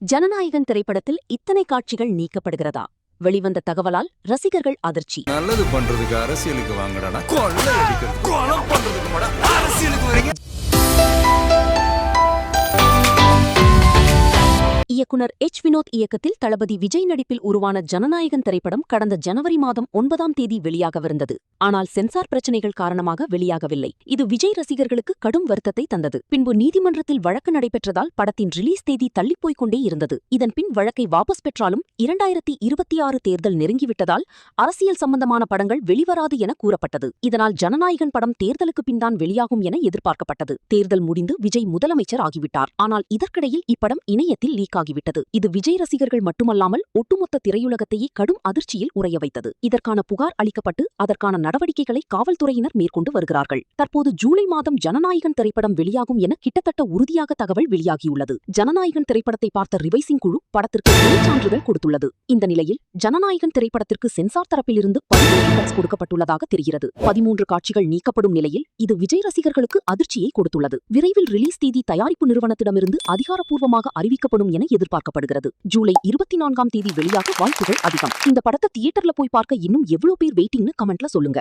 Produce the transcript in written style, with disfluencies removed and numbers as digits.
ஜனநாயகன் திரைப்படத்தில் இத்தனை காட்சிகள் நீக்கப்படுகிறதா? வெளிவந்த தகவலால் ரசிகர்கள் அதிர்ச்சி. நல்லது பண்றதுக்கு அரசியலுக்கு வாங்கடா, கொள்ளை அடிக்கிறது கொலை பண்றதுக்கு அரசியலுக்கு வரீங்க. இயக்குனர் எச். வினோத் இயக்கத்தில் தளபதி விஜய் நடிப்பில் உருவான ஜனநாயகன் திரைப்படம் கடந்த ஜனவரி மாதம் 9ஆம் தேதி வெளியாகவிருந்தது. ஆனால் சென்சார் பிரச்சினைகள் காரணமாக வெளியாகவில்லை. இது விஜய் ரசிகர்களுக்கு கடும் வருத்தத்தை தந்தது. பின்பு நீதிமன்றத்தில் வழக்கு நடைபெற்றதால் படத்தின் ரிலீஸ் தேதி தள்ளிப்போய்க் கொண்டே இருந்தது. இதன் பின் வழக்கை வாபஸ் பெற்றாலும் 2026 தேர்தல் நெருங்கிவிட்டதால் அரசியல் சம்பந்தமான படங்கள் வெளிவராது என கூறப்பட்டது. இதனால் ஜனநாயகன் படம் தேர்தலுக்கு பின்தான் வெளியாகும் என எதிர்பார்க்கப்பட்டது. தேர்தல் முடிந்து விஜய் முதலமைச்சர் ஆகிவிட்டார். ஆனால் இதற்கிடையில் இப்படம் இணையத்தில் லீக் ஆகிவிட்டது. இது விஜய் ரசிகர்கள் மட்டுமல்லாமல் ஒட்டுமொத்த திரையுலகத்தையே கடும் அதிர்ச்சியில் உறைய வைத்தது. இதற்கான புகார் அளிக்கப்பட்டு அதற்கான நடவடிக்கைகளை காவல்துறையினர் மேற்கொண்டு வருகிறார்கள். தற்போது ஜூலை மாதம் ஜனநாயகன் திரைப்படம் வெளியாகும் என கிட்டத்தட்ட உறுதியாக தகவல் வெளியாகியுள்ளது. ஜனநாயகன் திரைப்படத்தை பார்த்த ரிவைசிங் குழு படத்திற்கு சான்றிதழ் கொடுத்துள்ளது. இந்த நிலையில் ஜனநாயகன் திரைப்படத்திற்கு சென்சார் தரப்பிலிருந்து 13 கட்ஸ் கொடுக்கப்பட்டுள்ளதாக தெரிகிறது. 13 காட்சிகள் நீக்கப்படும் நிலையில் இது விஜய் ரசிகர்களுக்கு அதிர்ச்சியை கொடுத்துள்ளது. விரைவில் ரிலீஸ் தேதி தயாரிப்பு நிறுவனத்திடமிருந்து அதிகாரப்பூர்வமாக அறிவிக்கப்படும் என எதிர்பார்க்கப்படுகிறது. ஜூலை 24ஆம் தேதி வெளியாக வாய்ப்புகள் அதிகம். இந்த படத்தை தியேட்டர்ல போய் பார்க்க இன்னும் எவ்வளவு பேர் வெயிட்டிங்னு கமெண்ட்ல சொல்லுங்க.